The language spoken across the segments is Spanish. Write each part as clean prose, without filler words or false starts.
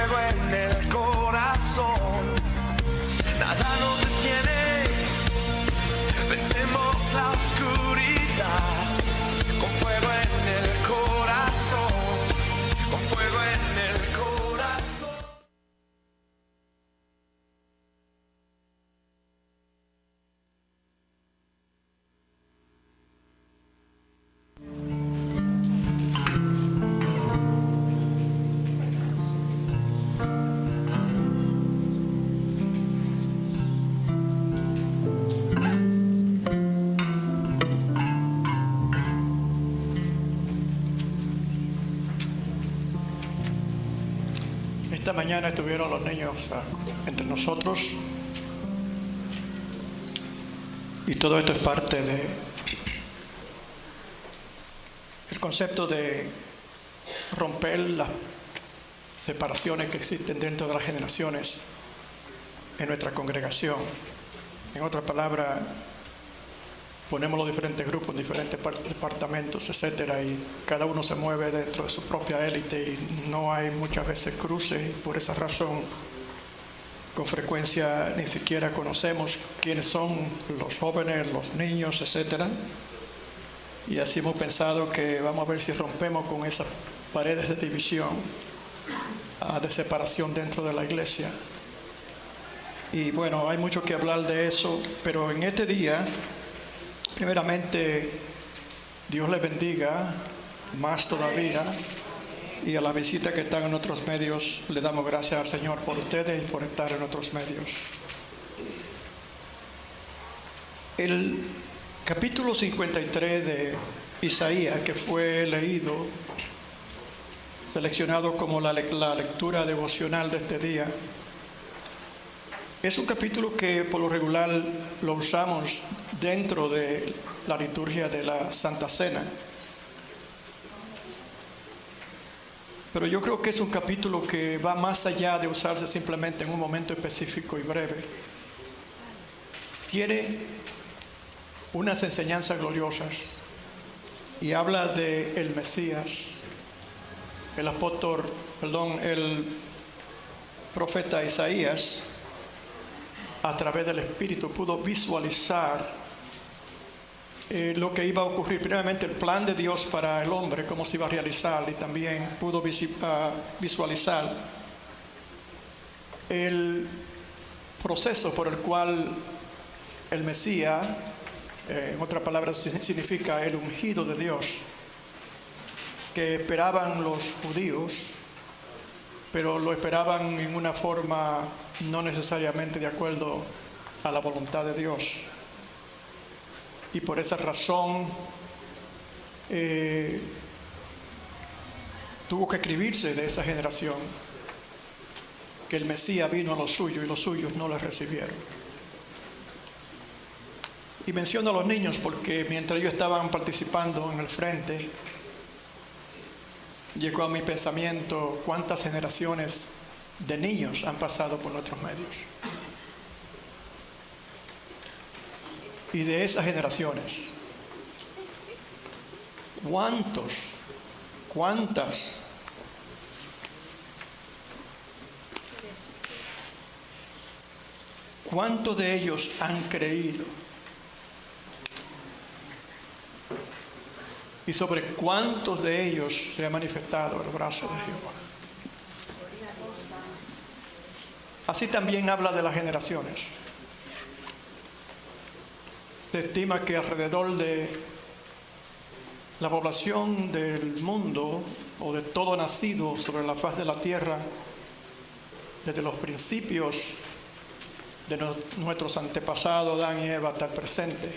fuego en el corazón. Nada nos detiene, vencemos la oscuridad. Con fuego en el corazón, con fuego en el corazón. Esta mañana estuvieron los niños entre nosotros y todo esto es parte de el concepto de romper las separaciones que existen dentro de las generaciones en nuestra congregación. En otras palabras, ponemos los diferentes grupos, diferentes departamentos, etcétera, y cada uno se mueve dentro de su propia élite y no hay muchas veces cruces, y por esa razón con frecuencia ni siquiera conocemos quiénes son los jóvenes, los niños, etcétera. Y así hemos pensado que vamos a ver si rompemos con esas paredes de división, de separación dentro de la iglesia. Y bueno, hay mucho que hablar de eso, pero en este día, primeramente, Dios les bendiga más todavía, y a la visita que están en nuestros medios, le damos gracias al Señor por ustedes y por estar en nuestros medios. El capítulo 53 de Isaías, que fue leído, seleccionado como la lectura devocional de este día, es un capítulo que por lo regular lo usamos dentro de la liturgia de la Santa Cena. Pero yo creo que es un capítulo que va más allá de usarse simplemente en un momento específico y breve. Tiene unas enseñanzas gloriosas y habla de el Mesías. El profeta Isaías, a través del Espíritu, pudo visualizar lo que iba a ocurrir. Primeramente, el plan de Dios para el hombre, cómo se iba a realizar, y también pudo visualizar el proceso por el cual el Mesías, en otras palabras, significa el ungido de Dios, que esperaban los judíos, pero lo esperaban en una forma no necesariamente de acuerdo a la voluntad de Dios. Y por esa razón tuvo que escribirse de esa generación que el Mesías vino a los suyos y los suyos no le recibieron. Y menciono a los niños porque mientras ellos estaban participando en el frente, llegó a mi pensamiento cuántas generaciones de niños han pasado por nuestros medios. Y de esas generaciones, ¿cuántas ¿cuántos de ellos han creído? Y sobre cuántos de ellos se ha manifestado el brazo de Jehová. Así también habla de las generaciones. Se estima que alrededor de la población del mundo, o de todo nacido sobre la faz de la tierra, desde los principios de nuestros antepasados, Adán y Eva, hasta el presente,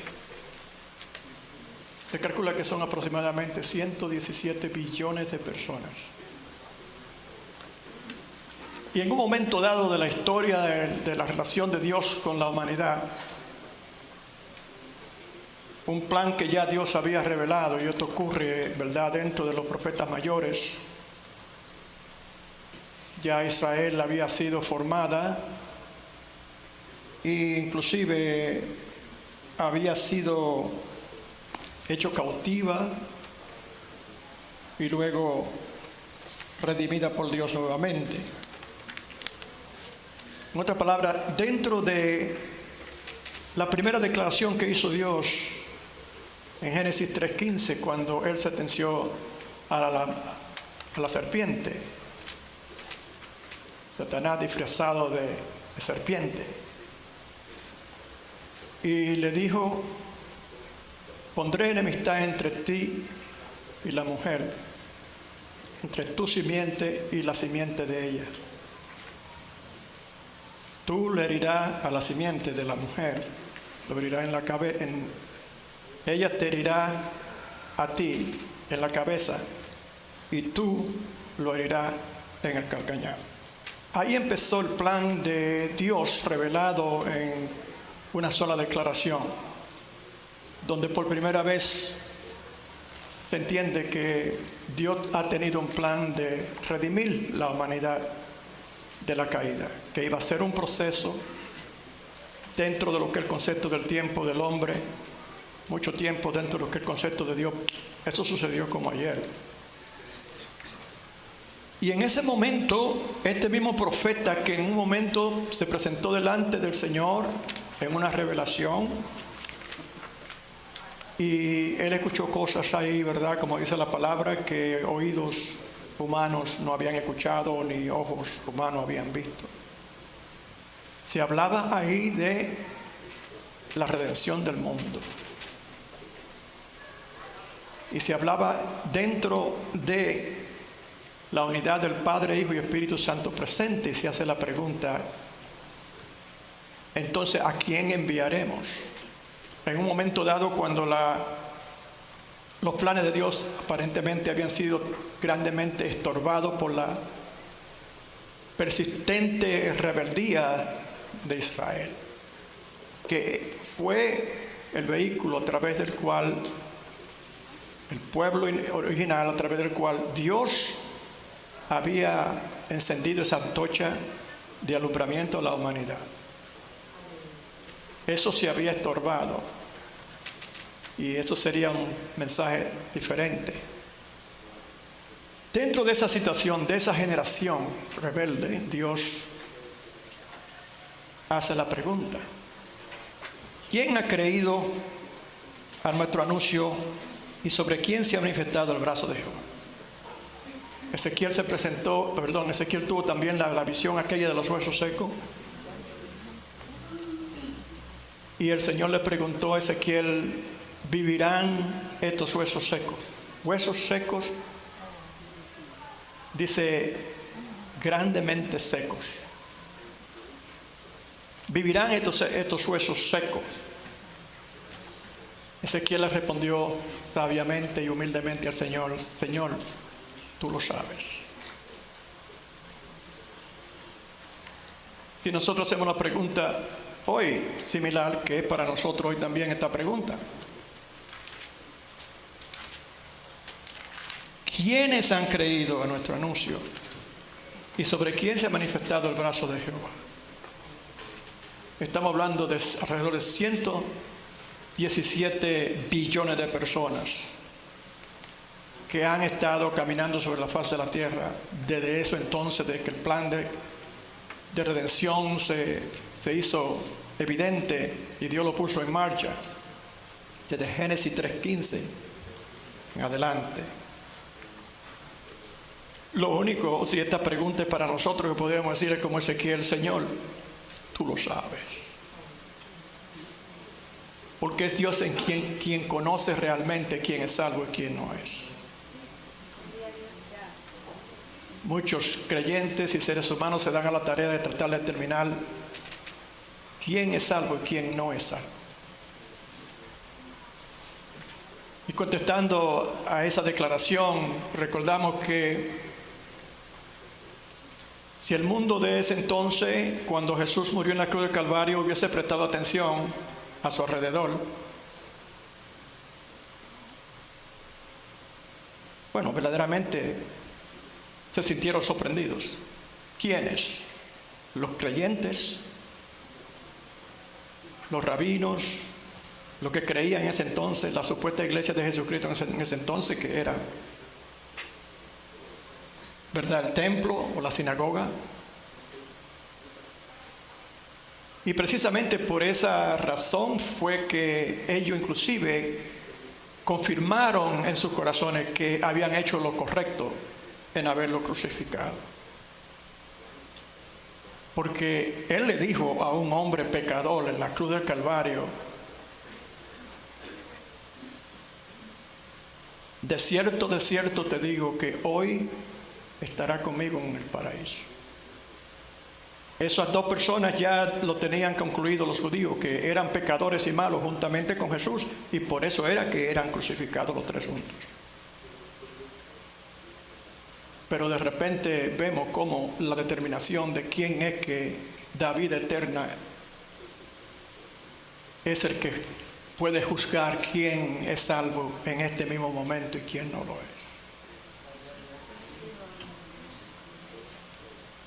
se calcula que son aproximadamente 117 billones de personas. Y en un momento dado de la historia de la relación de Dios con la humanidad, un plan que ya Dios había revelado, y esto ocurre, ¿verdad?, dentro de los profetas mayores. Ya Israel había sido formada e inclusive había sido hecho cautiva y luego redimida por Dios nuevamente. En otras palabras, dentro de la primera declaración que hizo Dios en Génesis 3:15, cuando Él sentenció a la serpiente, Satanás disfrazado de serpiente, y le dijo: pondré enemistad entre ti y la mujer, entre tu simiente y la simiente de ella. Tú le herirás a la simiente de la mujer, lo herirás en la cabeza, ella te herirá a ti en la cabeza y tú lo herirás en el calcañar. Ahí empezó el plan de Dios revelado en una sola declaración, donde por primera vez se entiende que Dios ha tenido un plan de redimir la humanidad de la caída, que iba a ser un proceso dentro de lo que es el concepto del tiempo del hombre, mucho tiempo dentro de lo que es el concepto de Dios. Eso sucedió como ayer. Y en ese momento, este mismo profeta que en un momento se presentó delante del Señor en una revelación, y él escuchó cosas ahí, ¿verdad? Como dice la palabra, que oídos humanos no habían escuchado, ni ojos humanos habían visto. Se hablaba ahí de la redención del mundo. Y se hablaba dentro de la unidad del Padre, Hijo y Espíritu Santo presente, y se hace la pregunta: entonces, ¿a quién enviaremos? En un momento dado, cuando los planes de Dios aparentemente habían sido grandemente estorbados por la persistente rebeldía de Israel, que fue el vehículo a través del cual el pueblo original, a través del cual Dios había encendido esa antorcha de alumbramiento a la humanidad. Eso se había estorbado, y eso sería un mensaje diferente. Dentro de esa situación, de esa generación rebelde, Dios hace la pregunta: ¿quién ha creído a nuestro anuncio y sobre quién se ha manifestado el brazo de Jehová? Ezequiel tuvo también la visión aquella de los huesos secos. Y el Señor le preguntó a Ezequiel: ¿vivirán estos huesos secos? Huesos secos, dice, grandemente secos. ¿Vivirán estos huesos secos? Ezequiel le respondió sabiamente y humildemente al Señor: Señor, tú lo sabes. Si nosotros hacemos una pregunta hoy similar, que es para nosotros hoy también esta pregunta: ¿quiénes han creído a nuestro anuncio y sobre quién se ha manifestado el brazo de Jehová? Estamos hablando de alrededor de 117 billones de personas que han estado caminando sobre la faz de la tierra desde eso entonces, desde que el plan de redención se hizo evidente y Dios lo puso en marcha, desde Génesis 3:15 en adelante. Lo único, si esta pregunta es para nosotros, que podríamos decir es como Ezequiel: Señor, tú lo sabes. Porque es Dios en quien conoce realmente quién es salvo y quién no es. Muchos creyentes y seres humanos se dan a la tarea de tratar de determinar quién es salvo y quién no es salvo. Y contestando a esa declaración, recordamos que si el mundo de ese entonces, cuando Jesús murió en la cruz del Calvario, hubiese prestado atención a su alrededor, bueno, verdaderamente se sintieron sorprendidos. ¿Quiénes? Los creyentes, los rabinos, los que creían en ese entonces, la supuesta iglesia de Jesucristo en ese entonces, que era, ¿verdad?, el templo o la sinagoga. Y precisamente por esa razón fue que ellos inclusive confirmaron en sus corazones que habían hecho lo correcto en haberlo crucificado. Porque Él le dijo a un hombre pecador en la cruz del Calvario: de cierto te digo que hoy estará conmigo en el paraíso. Esas dos personas ya lo tenían concluido los judíos, que eran pecadores y malos juntamente con Jesús, y por eso era que eran crucificados los tres juntos. Pero de repente vemos cómo la determinación de quién es que da vida eterna es el que puede juzgar quién es salvo en este mismo momento y quién no lo es.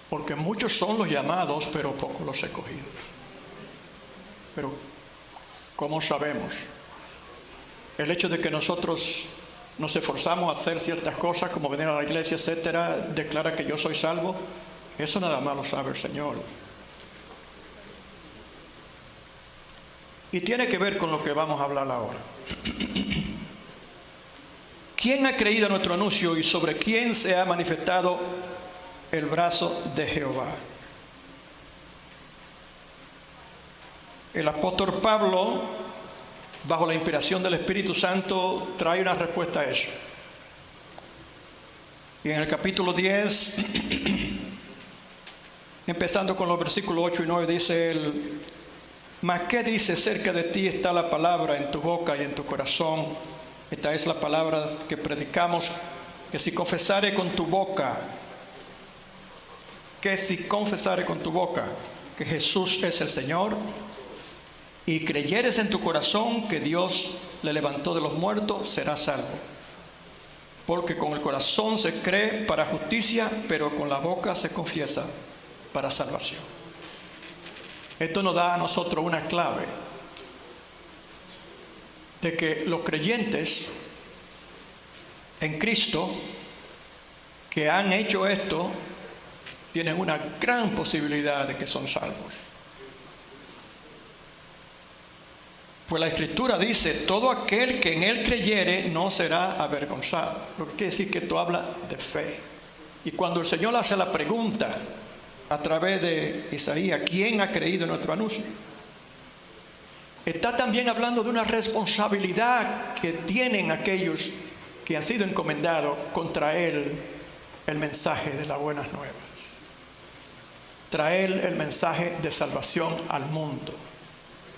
Porque muchos son los llamados, pero pocos los escogidos. Pero, ¿cómo sabemos? El hecho de que nosotros nos esforzamos a hacer ciertas cosas, como venir a la iglesia, etcétera, declara que yo soy salvo. Eso nada más lo sabe el Señor. Y tiene que ver con lo que vamos a hablar ahora. ¿Quién ha creído a nuestro anuncio y sobre quién se ha manifestado el brazo de Jehová? El apóstol Pablo, bajo la inspiración del Espíritu Santo, trae una respuesta a eso. Y en el capítulo 10, empezando con los versículos 8 y 9, dice él: mas ¿qué dice? Cerca de ti está la palabra, en tu boca y en tu corazón. Esta es la palabra que predicamos, que si confesare con tu boca, que Jesús es el Señor, y creyeres en tu corazón que Dios le levantó de los muertos, serás salvo. Porque con el corazón se cree para justicia, pero con la boca se confiesa para salvación. Esto nos da a nosotros una clave de que los creyentes en Cristo que han hecho esto tienen una gran posibilidad de que son salvos. Pues la Escritura dice: todo aquel que en Él creyere no será avergonzado. Lo que quiere decir que esto habla de fe. Y cuando el Señor hace la pregunta a través de Isaías: ¿quién ha creído en nuestro anuncio?, está también hablando de una responsabilidad que tienen aquellos que han sido encomendados contra Él el mensaje de las buenas nuevas. Traer el mensaje de salvación al mundo.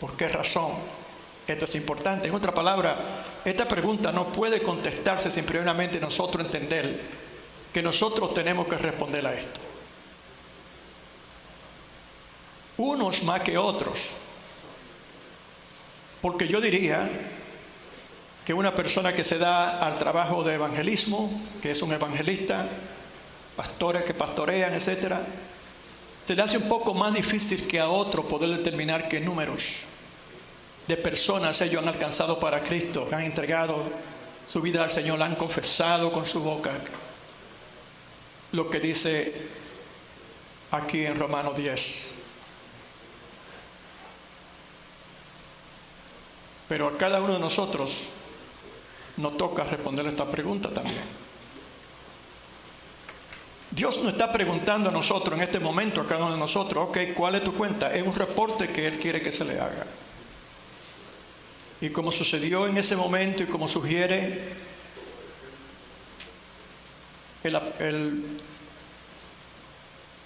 ¿Por qué razón? Esto es importante. En otra palabra, esta pregunta no puede contestarse sin primeramente nosotros entender que nosotros tenemos que responder a esto. Unos más que otros. Porque yo diría que una persona que se da al trabajo de evangelismo, que es un evangelista, pastores que pastorean, etcétera, se le hace un poco más difícil que a otro poder determinar qué números de personas ellos han alcanzado para Cristo, han entregado su vida al Señor, han confesado con su boca lo que dice aquí en Romanos 10. Pero a cada uno de nosotros nos toca responder esta pregunta también. Dios nos está preguntando a nosotros en este momento, a cada uno de nosotros: ok, ¿cuál es tu cuenta? Es un reporte que Él quiere que se le haga. Y como sucedió en ese momento y como sugiere el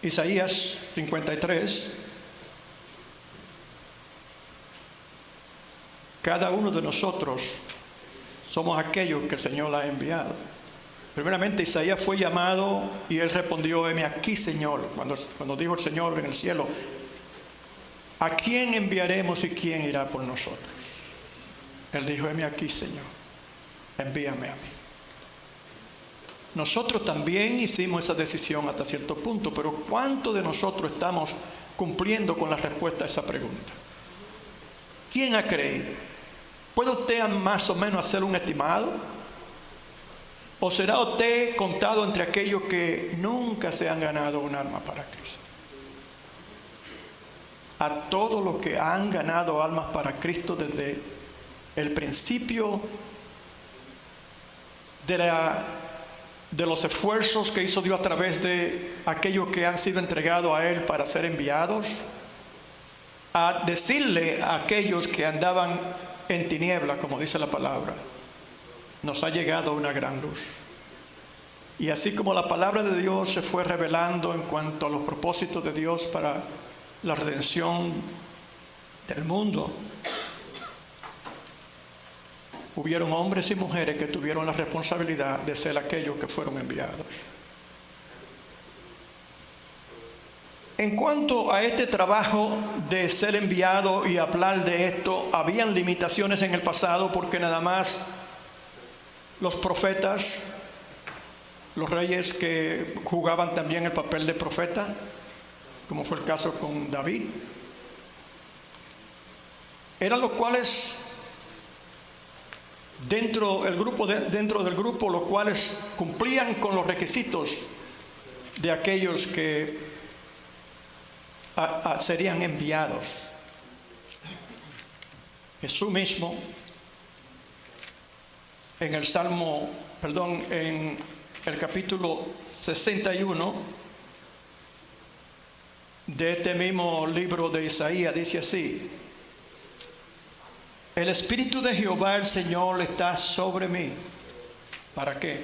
Isaías 53, cada uno de nosotros somos aquellos que el Señor ha enviado. Primeramente, Isaías fue llamado y él respondió: heme aquí, Señor. Cuando dijo el Señor en el cielo: ¿a quién enviaremos y quién irá por nosotros? Él dijo: heme aquí, Señor, envíame a mí. Nosotros también hicimos esa decisión hasta cierto punto, pero ¿cuántos de nosotros estamos cumpliendo con la respuesta a esa pregunta? ¿Quién ha creído? ¿Puede usted más o menos hacer un estimado? ¿O será usted contado entre aquellos que nunca se han ganado un alma para Cristo? a todos los que han ganado almas para Cristo desde el principio de los esfuerzos que hizo Dios a través de aquellos que han sido entregados a Él para ser enviados, a decirle a aquellos que andaban en tinieblas, como dice la palabra, nos ha llegado una gran luz. Y así como la palabra de Dios se fue revelando en cuanto a los propósitos de Dios para la redención del mundo, hubieron hombres y mujeres que tuvieron la responsabilidad de ser aquellos que fueron enviados. En cuanto a este trabajo de ser enviado y hablar de esto, habían limitaciones en el pasado porque nada más los profetas, los reyes que jugaban también el papel de profeta, como fue el caso con David, eran los cuales dentro del grupo, los cuales cumplían con los requisitos de aquellos que serían enviados. Jesús mismo en el capítulo 61 de este mismo libro de Isaías dice así: el Espíritu de Jehová el Señor está sobre mí. ¿Para qué?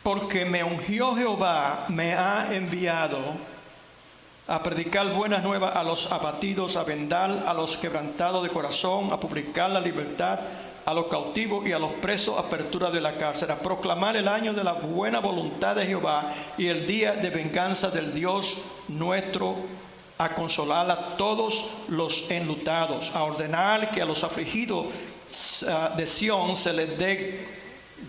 Porque me ungió Jehová, me ha enviado a predicar buenas nuevas a los abatidos, a vendar a los quebrantados de corazón, a publicar la libertad a los cautivos y a los presos, apertura de la cárcel, a proclamar el año de la buena voluntad de Jehová y el día de venganza del Dios nuestro, a consolar a todos los enlutados, a ordenar que a los afligidos de Sión se les dé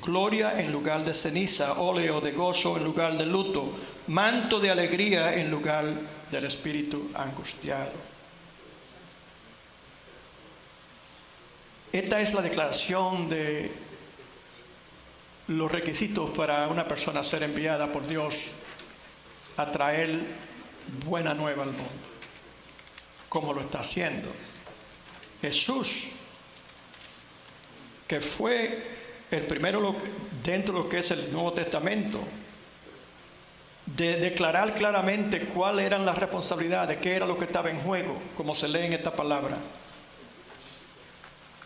gloria en lugar de ceniza, óleo de gozo en lugar de luto, manto de alegría en lugar del espíritu angustiado. Esta es la declaración de los requisitos para una persona ser enviada por Dios a traer buena nueva al mundo. ¿Cómo lo está haciendo? Jesús, que fue el primero dentro de lo que es el Nuevo Testamento, de declarar claramente cuáles eran las responsabilidades, qué era lo que estaba en juego, como se lee en esta palabra.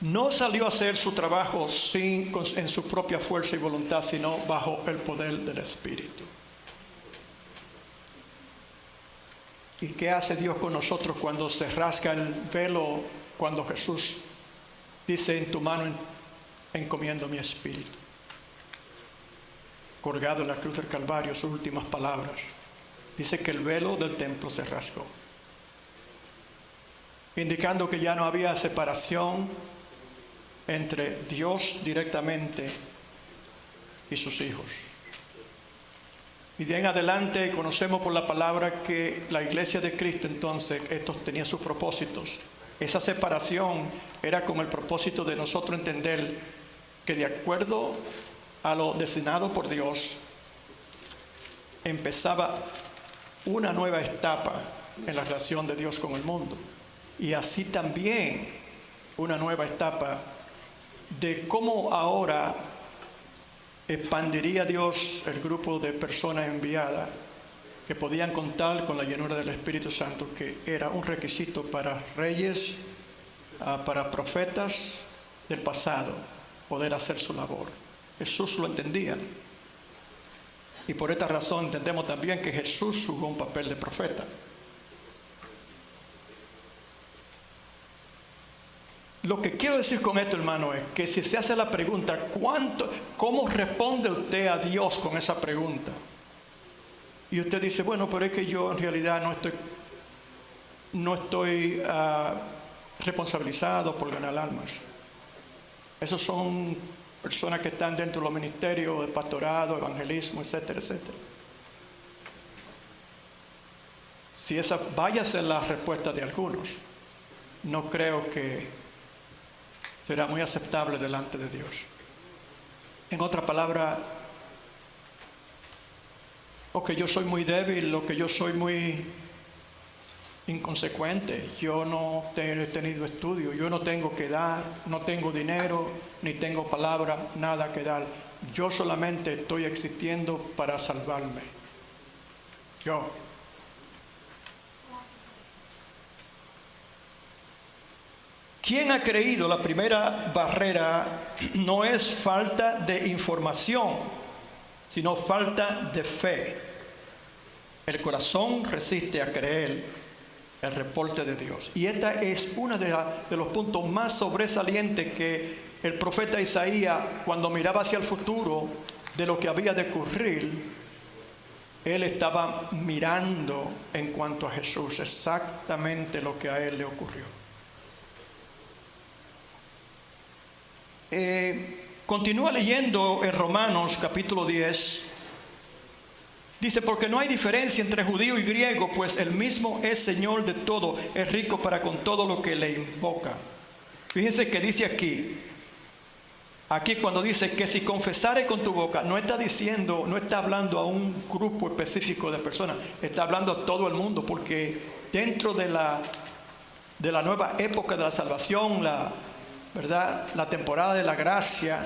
No salió a hacer su trabajo en su propia fuerza y voluntad, sino bajo el poder del Espíritu. ¿Y qué hace Dios con nosotros cuando se rasga el velo? Cuando Jesús dice: en tu mano encomiendo mi espíritu. Colgado en la cruz del Calvario, sus últimas palabras, dice que el velo del templo se rasgó, indicando que ya no había separación entre Dios directamente y sus hijos. Y de en adelante conocemos por la palabra que la iglesia de Cristo, entonces, estos tenían sus propósitos. Esa separación era con el propósito de nosotros entender que de acuerdo a lo designado por Dios, empezaba una nueva etapa en la relación de Dios con el mundo. Y así también una nueva etapa de cómo ahora expandiría Dios el grupo de personas enviadas que podían contar con la llenura del Espíritu Santo, que era un requisito para reyes, para profetas del pasado, poder hacer su labor. Jesús lo entendía. Y por esta razón entendemos también que Jesús jugó un papel de profeta. Lo que quiero decir con esto, hermano, es que si se hace la pregunta, ¿cómo responde usted a Dios con esa pregunta? Y usted dice: bueno, pero es que yo en realidad no estoy responsabilizado por ganar almas. Esos son personas que están dentro de los ministerios de pastorado, evangelismo, etcétera, etcétera. Si esa vaya a ser la respuesta de algunos, no creo que será muy aceptable delante de Dios. En otra palabra, o que yo soy muy débil, o que yo soy muy inconsecuente. Yo no he tenido estudio, yo no tengo que dar, no tengo dinero, ni tengo palabra, nada que dar. Yo solamente estoy existiendo para salvarme. Yo. ¿Quién ha creído? La primera barrera no es falta de información, sino falta de fe. El corazón resiste a creer el reporte de Dios. Y este es uno de los puntos más sobresalientes que el profeta Isaías, cuando miraba hacia el futuro de lo que había de ocurrir, él estaba mirando en cuanto a Jesús, exactamente lo que a él le ocurrió. Continúa leyendo en Romanos capítulo 10. Dice, porque no hay diferencia entre judío y griego, pues el mismo es Señor de todo, es rico para con todo lo que le invoca. Fíjense que dice aquí cuando dice que si confesare con tu boca, no está diciendo, no está hablando a un grupo específico de personas, está hablando a todo el mundo, porque dentro de la nueva época de la salvación, ¿verdad? La temporada de la gracia,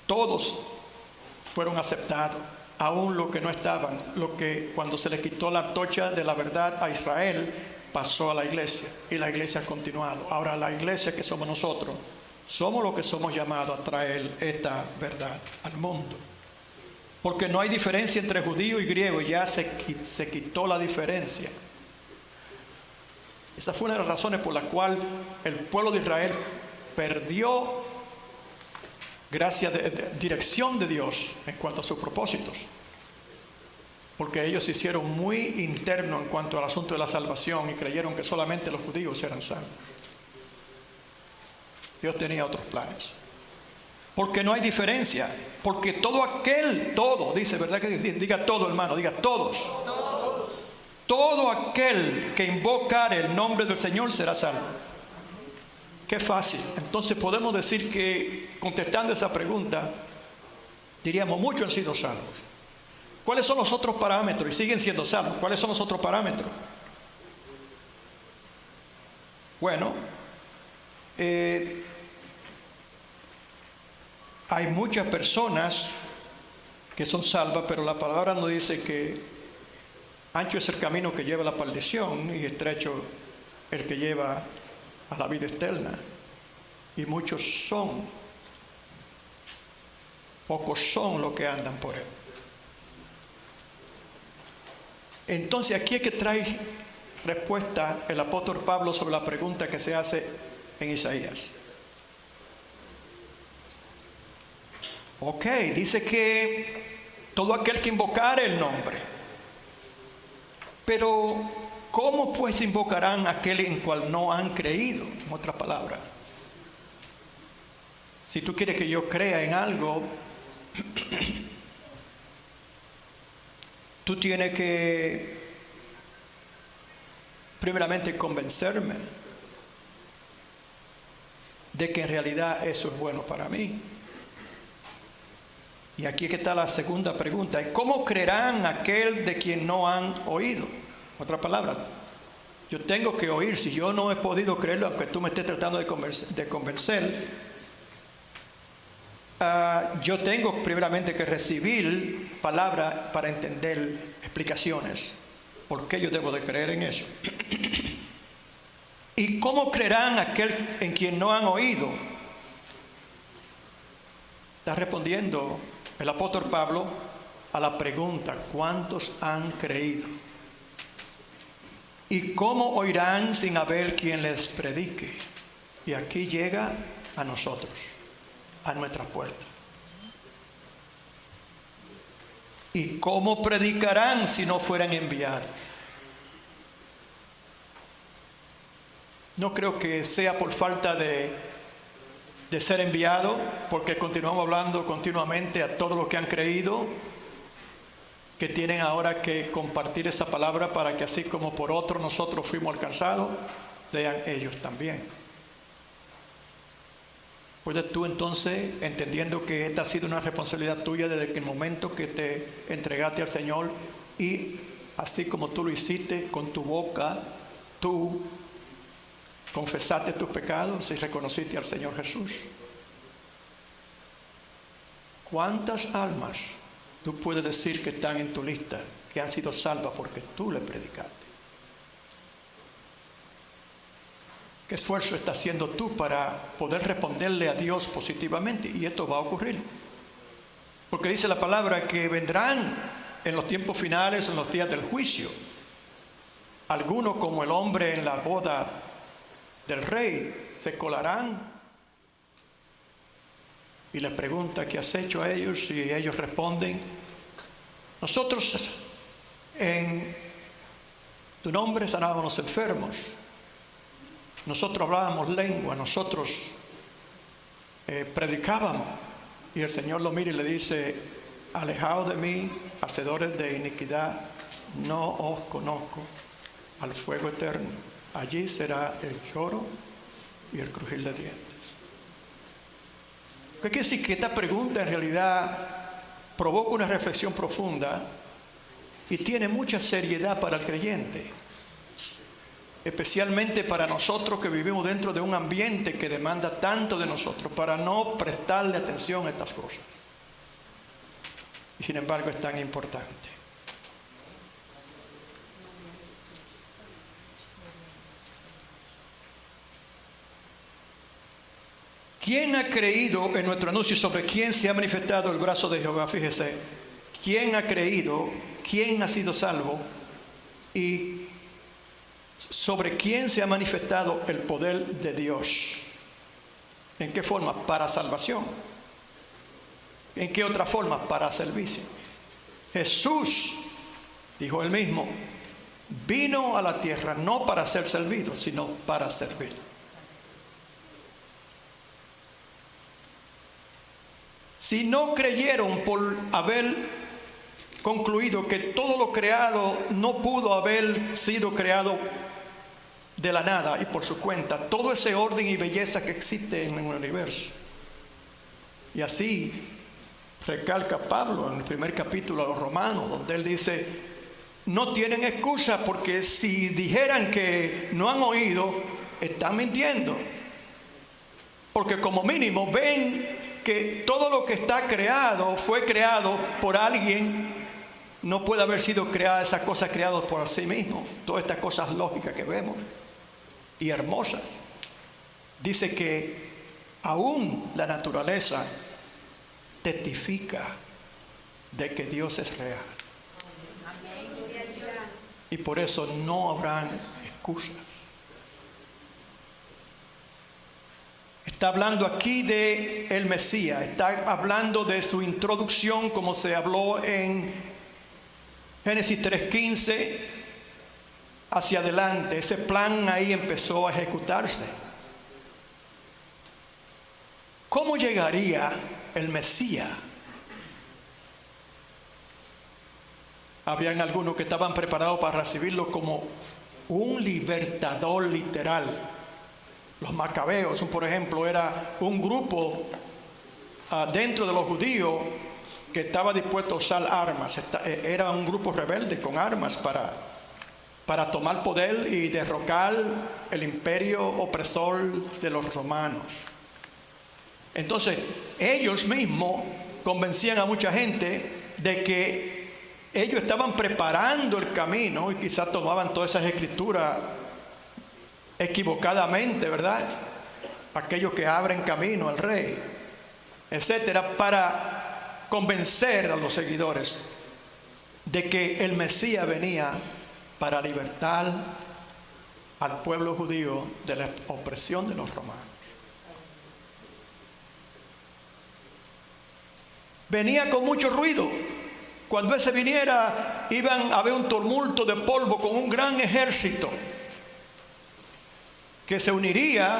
todos fueron aceptados, aún los que no estaban, lo que cuando se le quitó la antorcha de la verdad a Israel, pasó a la iglesia, y la iglesia ha continuado. Ahora la iglesia que somos nosotros, somos los que somos llamados a traer esta verdad al mundo. Porque no hay diferencia entre judío y griego, ya se quitó la diferencia. Esa fue una de las razones por la cual el pueblo de Israel perdió gracias de dirección de Dios en cuanto a sus propósitos. Porque ellos se hicieron muy internos en cuanto al asunto de la salvación y creyeron que solamente los judíos eran salvos. Dios tenía otros planes. Porque no hay diferencia. Porque todo, dice, ¿verdad? Que diga todo, hermano, diga todos. Todo aquel que invocar el nombre del Señor será salvo. Qué fácil. Entonces podemos decir que, contestando esa pregunta, diríamos, muchos han sido salvos. ¿Cuáles son los otros parámetros? Y siguen siendo salvos. ¿Cuáles son los otros parámetros? Bueno, hay muchas personas que son salvas, pero la palabra nos dice que ancho es el camino que lleva a la perdición y estrecho el que lleva a la vida eterna. Y muchos son, pocos son los que andan por él. Entonces aquí es que trae respuesta el apóstol Pablo sobre la pregunta que se hace en Isaías. Ok, dice que todo aquel que invocare el nombre. Pero ¿cómo pues invocarán a aquel en cual no han creído? En otras palabras, si tú quieres que yo crea en algo, tú tienes que primeramente convencerme de que en realidad eso es bueno para mí. Y aquí es que está la segunda pregunta. ¿Cómo creerán aquel de quien no han oído? Otra palabra, yo tengo que oír. Si yo no he podido creerlo, aunque tú me estés tratando de convencer, yo tengo primeramente que recibir palabra para entender explicaciones. ¿Por qué yo debo de creer en eso? ¿Y cómo creerán aquel en quien no han oído? Está respondiendo el apóstol Pablo a la pregunta, ¿cuántos han creído? ¿Y cómo oirán sin haber quien les predique? Y aquí llega a nosotros, a nuestra puerta. ¿Y cómo predicarán si no fueran enviados? No creo que sea por falta de ser enviado, porque continuamos hablando continuamente a todos los que han creído, que tienen ahora que compartir esa palabra para que así como por otros nosotros fuimos alcanzados, sean ellos también. Puedes tú entonces, entendiendo que esta ha sido una responsabilidad tuya desde el momento que te entregaste al Señor, y así como tú lo hiciste con tu boca, tú confesaste tus pecados y reconociste al Señor Jesús. ¿Cuántas almas tú puedes decir que están en tu lista, que han sido salvas porque tú le predicaste? ¿Qué esfuerzo estás haciendo tú para poder responderle a Dios positivamente? Y esto va a ocurrir. Porque dice la palabra que vendrán en los tiempos finales, en los días del juicio, algunos como el hombre en la boda del rey, se colarán y les pregunta qué has hecho a ellos, y ellos responden: nosotros en tu nombre sanábamos a los enfermos, nosotros hablábamos lengua, nosotros predicábamos. Y el Señor lo mira y le dice: alejaos de mí, hacedores de iniquidad, no os conozco, al fuego eterno. Allí será el lloro y el crujir de dientes. ¿Qué quiere decir? Que esta pregunta en realidad provoca una reflexión profunda y tiene mucha seriedad para el creyente, especialmente para nosotros que vivimos dentro de un ambiente que demanda tanto de nosotros, para no prestarle atención a estas cosas. Y sin embargo es tan importante. ¿Quién ha creído en nuestro anuncio sobre quién se ha manifestado el brazo de Jehová? Fíjese, ¿quién ha creído? ¿Quién ha sido salvo? Y sobre quién se ha manifestado el poder de Dios. ¿En qué forma? Para salvación. ¿En qué otra forma? Para servicio. Jesús, dijo él mismo, vino a la tierra no para ser servido, sino para servir. Si no creyeron por haber concluido que todo lo creado no pudo haber sido creado de la nada y por su cuenta, todo ese orden y belleza que existe en el universo. Y así recalca Pablo en el primer capítulo a los Romanos, donde él dice: no tienen excusa, porque si dijeran que no han oído, están mintiendo. Porque como mínimo ven que todo lo que está creado fue creado por alguien. No puede haber sido creada esas cosas creadas por sí mismo. Todas estas cosas lógicas que vemos y hermosas. Dice que aún la naturaleza testifica de que Dios es real. Y por eso no habrán excusas. Está hablando aquí de el Mesías, está hablando de su introducción, como se habló en Génesis 3:15 hacia adelante. Ese plan ahí empezó a ejecutarse. ¿Cómo llegaría el Mesías? Habían algunos que estaban preparados para recibirlo como un libertador literal. Los macabeos, por ejemplo, era un grupo dentro de los judíos que estaba dispuesto a usar armas. Era un grupo rebelde con armas para tomar poder y derrocar el imperio opresor de los romanos. Entonces, ellos mismos convencían a mucha gente de que ellos estaban preparando el camino, y quizás tomaban todas esas escrituras equivocadamente, ¿verdad? Aquellos que abren camino al rey, etcétera, para convencer a los seguidores de que el Mesías venía para libertar al pueblo judío de la opresión de los romanos. Venía con mucho ruido. Cuando ese viniera, iban a haber un tumulto de polvo con un gran ejército que se uniría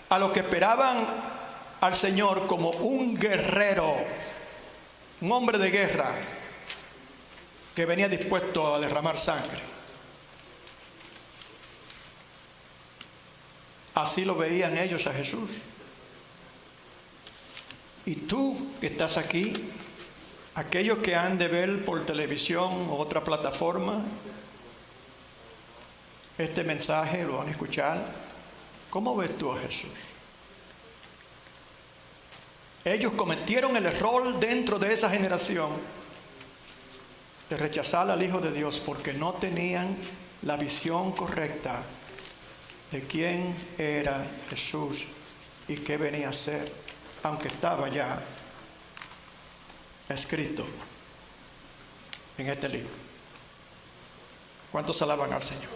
a los que esperaban al Señor como un guerrero, un hombre de guerra que venía dispuesto a derramar sangre. Así lo veían ellos a Jesús. Y tú que estás aquí, aquellos que han de ver por televisión o otra plataforma este mensaje, lo van a escuchar. ¿Cómo ves tú a Jesús? Ellos cometieron el error dentro de esa generación de rechazar al Hijo de Dios porque no tenían la visión correcta de quién era Jesús y qué venía a ser, aunque estaba ya escrito en este libro. ¿Cuántos alaban al Señor?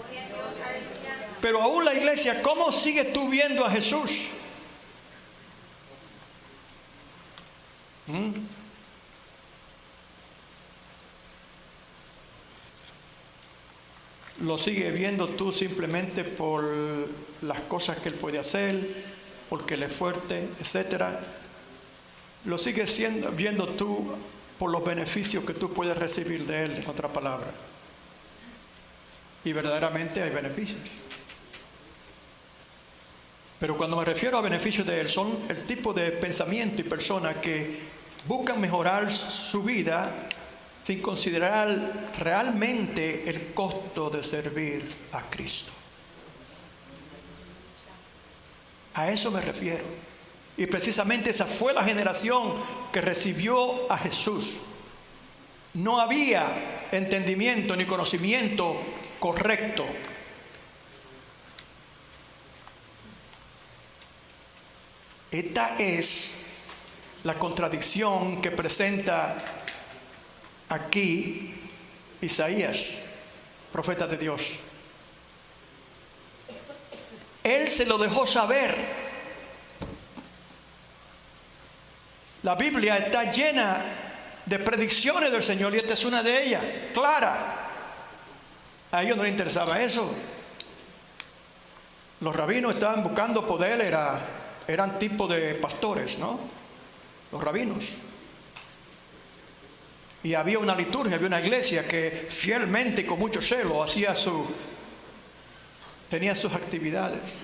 Pero aún la iglesia, ¿cómo sigues tú viendo a Jesús? ¿Lo sigues viendo tú simplemente por las cosas que Él puede hacer, porque Él es fuerte, etcétera? ¿Lo sigues viendo tú por los beneficios que tú puedes recibir de Él, en otra palabra? Y verdaderamente hay beneficios. Pero cuando me refiero a beneficios de Él, son el tipo de pensamiento y personas que buscan mejorar su vida sin considerar realmente el costo de servir a Cristo. A eso me refiero. Y precisamente esa fue la generación que recibió a Jesús. No había entendimiento ni conocimiento correcto. Esta es la contradicción que presenta aquí Isaías, profeta de Dios. Él se lo dejó saber. La Biblia está llena de predicciones del Señor y esta es una de ellas, clara. A ellos no les interesaba eso. Los rabinos estaban buscando poder, eran tipo de pastores, ¿no? Los rabinos. Y había una liturgia, había una iglesia que fielmente y con mucho celo tenía sus actividades.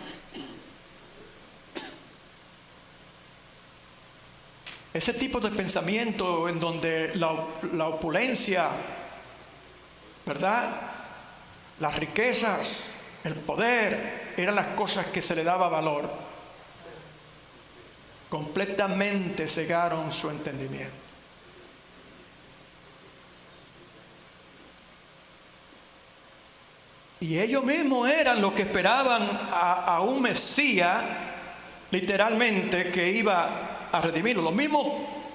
Ese tipo de pensamiento en donde la opulencia, ¿verdad?, las riquezas, el poder, eran las cosas que se le daba valor, completamente cegaron su entendimiento. Y ellos mismos eran los que esperaban a un Mesías, literalmente, que iba a redimirlo. Los mismos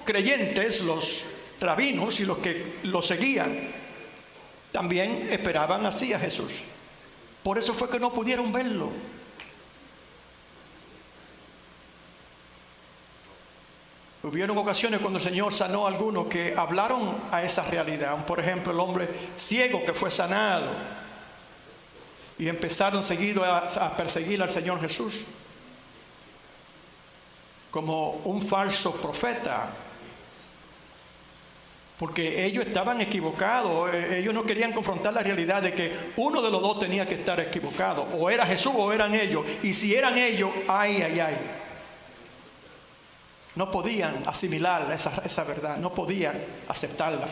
creyentes, los rabinos y los que lo seguían, también esperaban así a Jesús. Por eso fue que no pudieron verlo. Hubieron ocasiones cuando el Señor sanó a algunos que hablaron a esa realidad. Por ejemplo, el hombre ciego que fue sanado. Y empezaron seguido a perseguir al Señor Jesús como un falso profeta. Porque ellos estaban equivocados. Ellos no querían confrontar la realidad de que uno de los dos tenía que estar equivocado. O era Jesús o eran ellos. Y si eran ellos, ay. No podían asimilar esa verdad. No podían aceptarla.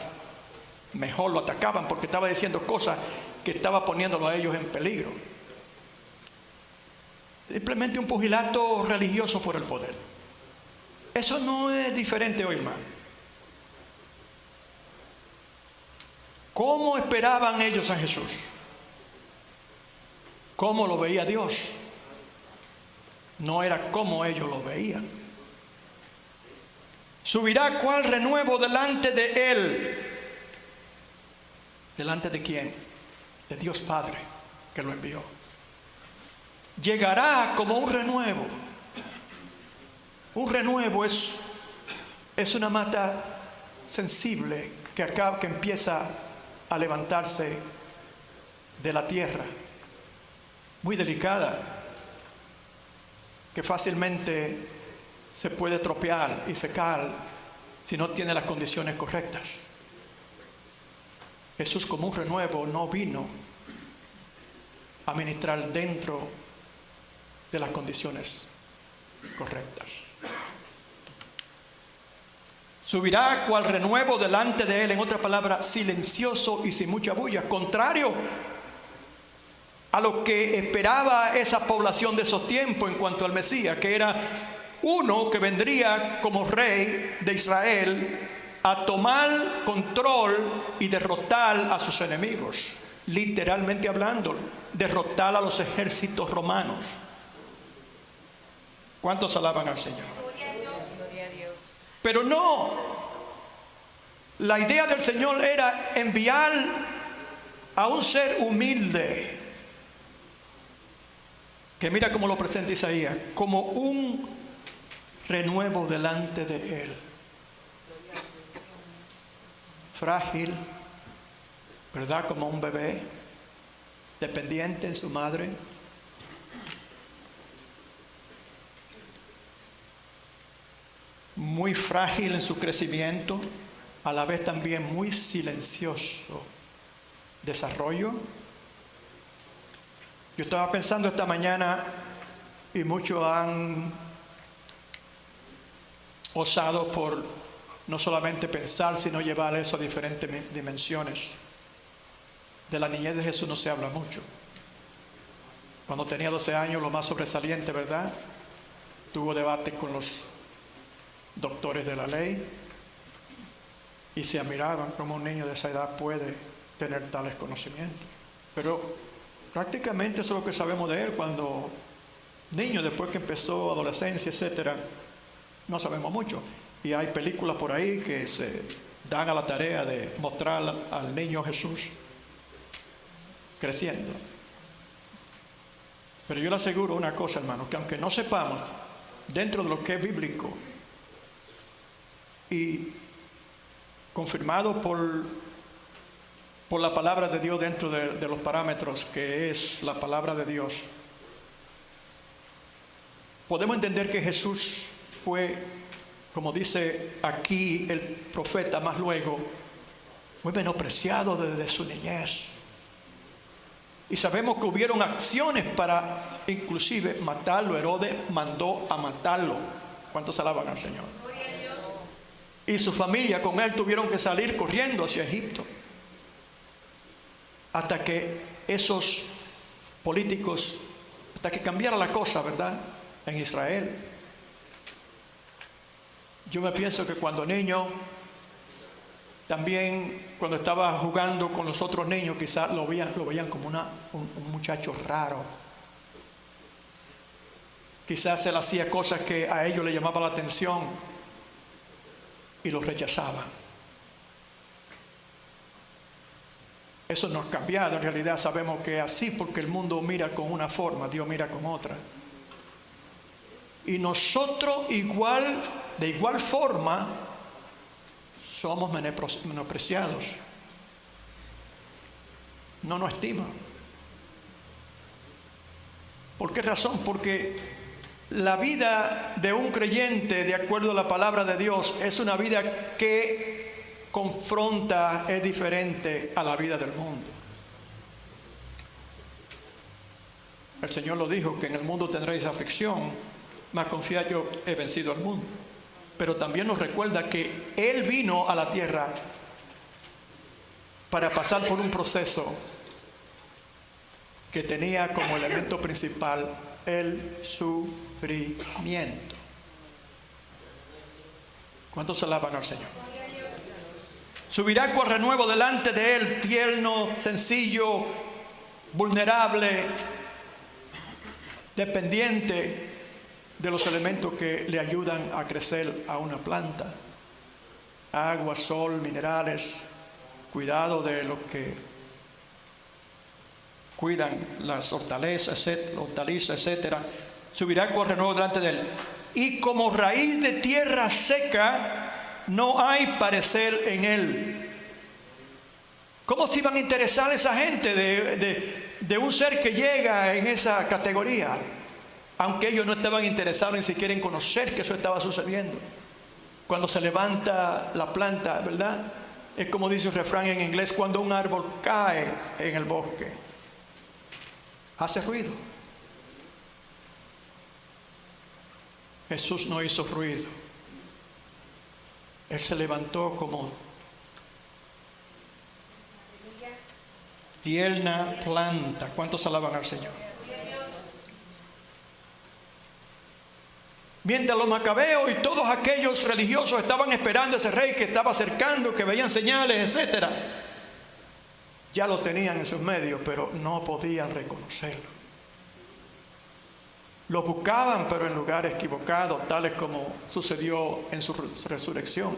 Mejor lo atacaban porque estaba diciendo cosas que estaba poniéndolo a ellos en peligro. Simplemente un pugilato religioso por el poder. Eso no es diferente hoy más. ¿Cómo esperaban ellos a Jesús? ¿Cómo lo veía Dios? No era como ellos lo veían. ¿Subirá cuál renuevo delante de Él? ¿Delante de quién? De Dios Padre, que lo envió. Llegará como un renuevo. Un renuevo es una mata sensible que empieza a levantarse de la tierra, muy delicada, que fácilmente se puede tropear y secar si no tiene las condiciones correctas. Jesús, como un renuevo, no vino a ministrar dentro de las condiciones correctas. Subirá cual renuevo delante de él, en otra palabra, silencioso y sin mucha bulla, contrario a lo que esperaba esa población de esos tiempos en cuanto al Mesías, que era uno que vendría como rey de Israel a tomar control y derrotar a sus enemigos, literalmente hablando, derrotar a los ejércitos romanos. ¿Cuántos alaban al Señor? Gloria a Dios. Gloria a Dios. Pero no, la idea del Señor era enviar a un ser humilde, que mira cómo lo presenta Isaías, como un renuevo delante de él. Frágil, ¿verdad? Como un bebé, dependiente en su madre. Muy frágil en su crecimiento, a la vez también muy silencioso desarrollo. Yo estaba pensando esta mañana, y muchos han osado por no solamente pensar, sino llevar eso a diferentes dimensiones. De la niñez de Jesús no se habla mucho. Cuando tenía 12 años, lo más sobresaliente, ¿verdad? Tuvo debate con los doctores de la ley y se admiraban cómo un niño de esa edad puede tener tales conocimientos. Pero prácticamente eso es lo que sabemos de él. Cuando niño, después que empezó adolescencia, etcétera, no sabemos mucho. Y hay películas por ahí que se dan a la tarea de mostrar al niño Jesús creciendo. Pero yo le aseguro una cosa, hermano, que aunque no sepamos dentro de lo que es bíblico y confirmado por la palabra de Dios dentro de los parámetros que es la palabra de Dios, podemos entender que Jesús fue, como dice aquí el profeta más luego, fue menospreciado desde su niñez. Y sabemos que hubieron acciones para inclusive matarlo. Herodes mandó a matarlo. ¿Cuántos alaban al Señor? Y su familia con él tuvieron que salir corriendo hacia Egipto, hasta que esos políticos, hasta que cambiara la cosa, ¿verdad?, en Israel. Yo me pienso que cuando niño, también cuando estaba jugando con los otros niños, quizás lo veían como un muchacho raro. Quizás él hacía cosas que a ellos les llamaban la atención y los rechazaban. Eso no ha cambiado. En realidad sabemos que es así, porque el mundo mira con una forma, Dios mira con otra. Y nosotros de igual forma somos menospreciados. No nos estiman. ¿Por qué razón? Porque la vida de un creyente, de acuerdo a la palabra de Dios, es una vida que confronta, es diferente a la vida del mundo. El Señor lo dijo, que en el mundo tendréis aflicción, mas confiad, yo he vencido al mundo. Pero también nos recuerda que Él vino a la tierra para pasar por un proceso que tenía como elemento principal el sufrimiento. ¿Cuántos alaban al Señor? Subirá con renuevo delante de Él, tierno, sencillo, vulnerable, dependiente de los elementos que le ayudan a crecer a una planta: agua, sol, minerales, cuidado de los que cuidan las hortalizas, etcétera. Subirá con renuevo delante de él, y como raíz de tierra seca no hay parecer en él. ¿Cómo se iban a interesar esa gente de un ser que llega en esa categoría? Aunque ellos no estaban interesados ni siquiera en conocer que eso estaba sucediendo. Cuando se levanta la planta, ¿verdad? Es como dice un refrán en inglés: cuando un árbol cae en el bosque, hace ruido. Jesús no hizo ruido. Él se levantó como tierna planta. ¿Cuántos alaban al Señor? Mientras los macabeos y todos aquellos religiosos estaban esperando a ese rey que estaba acercando, que veían señales, etc., ya lo tenían en sus medios, pero no podían reconocerlo. Lo buscaban, pero en lugares equivocados, tales como sucedió en su resurrección,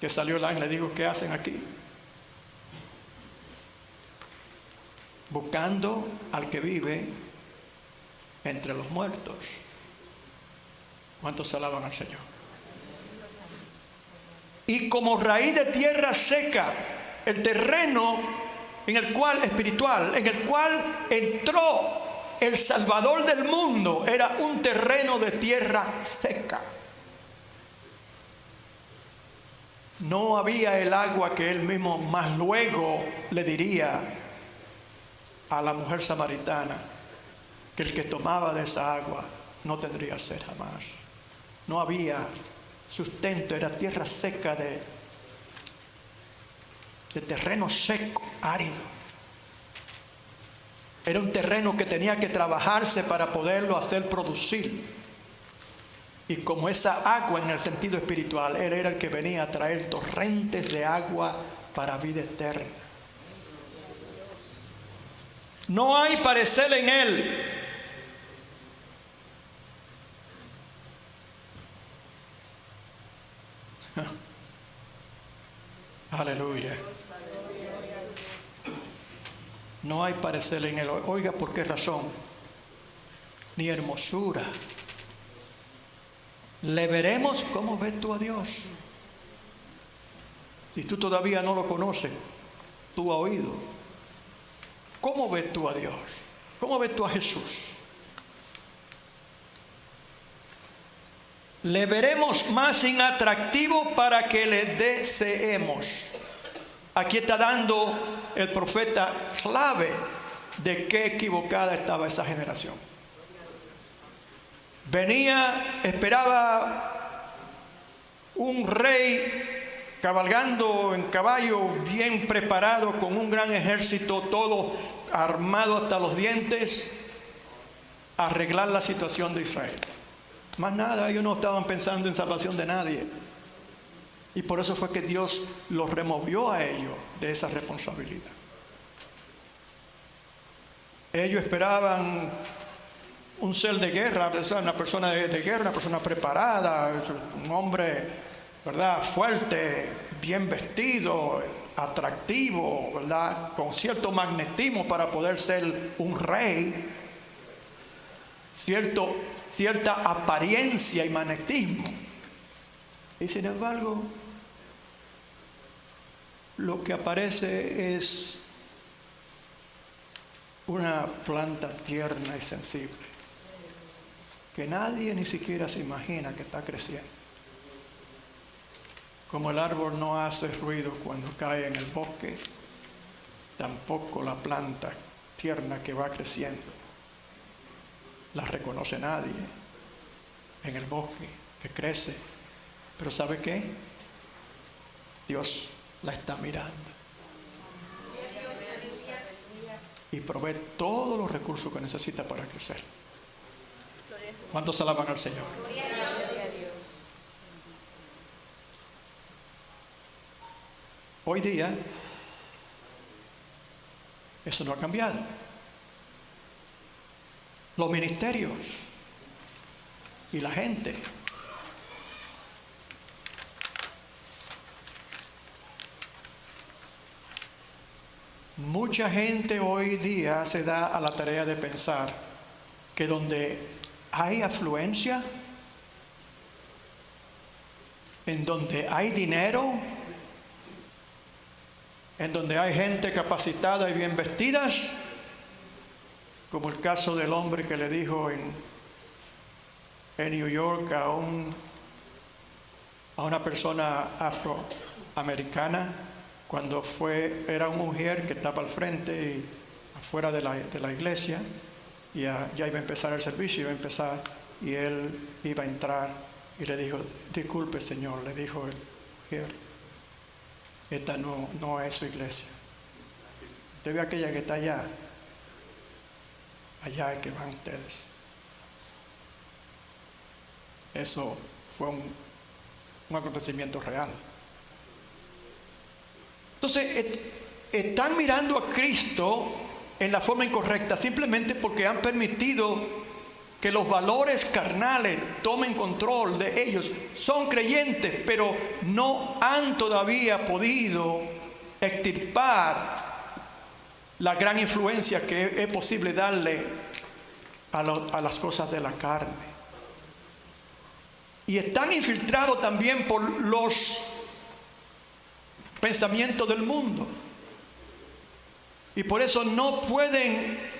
que salió el ángel y le dijo: ¿qué hacen aquí? Buscando al que vive entre los muertos. ¿Cuántos alaban al Señor? Y como raíz de tierra seca, el terreno en el cual espiritual, en el cual entró el Salvador del mundo, era un terreno de tierra seca. No había el agua que él mismo más luego le diría a la mujer samaritana, que el que tomaba de esa agua no tendría sed jamás. No había sustento, era tierra seca de terreno seco, árido. Era un terreno que tenía que trabajarse para poderlo hacer producir. Y como esa agua en el sentido espiritual, Él era el que venía a traer torrentes de agua para vida eterna. No hay parecer en Él. Aleluya. No hay parecer en Él. Oiga, ¿por qué razón? Ni hermosura. Le veremos cómo ves tú a Dios. Si tú todavía no lo conoces, tú has oído. ¿Cómo ves tú a Dios? ¿Cómo ves tú a Jesús? Le veremos más inatractivo para que le deseemos. Aquí está dando el profeta clave de qué equivocada estaba esa generación. Venía, esperaba un rey cabalgando en caballo, bien preparado, con un gran ejército, todo armado hasta los dientes, a arreglar la situación de Israel. Más nada, ellos no estaban pensando en salvación de nadie. Y por eso fue que Dios los removió a ellos de esa responsabilidad. Ellos esperaban un ser de guerra, una persona de guerra, una persona preparada, un hombre, ¿verdad?, fuerte, bien vestido, atractivo, ¿verdad?, con cierto magnetismo para poder ser un rey, cierta apariencia y magnetismo. Y sin embargo, lo que aparece es una planta tierna y sensible, que nadie ni siquiera se imagina que está creciendo. Como el árbol no hace ruido cuando cae en el bosque, tampoco la planta tierna que va creciendo la reconoce nadie en el bosque que crece. Pero ¿sabe qué? Dios la está mirando y provee todos los recursos que necesita para crecer. ¿Cuántos alaban al Señor? Hoy día eso no ha cambiado. Los ministerios y la gente mucha gente hoy día se da a la tarea de pensar que donde hay afluencia, en donde hay dinero, en donde hay gente capacitada y bien vestidas, como el caso del hombre que le dijo en New York a una persona afroamericana, cuando era una mujer que estaba al frente y afuera de la iglesia, y ya iba a empezar el servicio, y él iba a entrar y le dijo: disculpe, señor, le dijo Here. Esta no es su iglesia. Usted ve aquella que está allá. Allá es que van ustedes. Eso fue un acontecimiento real. Entonces, están mirando a Cristo en la forma incorrecta, simplemente porque han permitido que los valores carnales tomen control de ellos. Son creyentes, pero no han todavía podido extirpar la gran influencia que es posible darle a las cosas de la carne. Y están infiltrados también por los pensamientos del mundo. Y por eso no pueden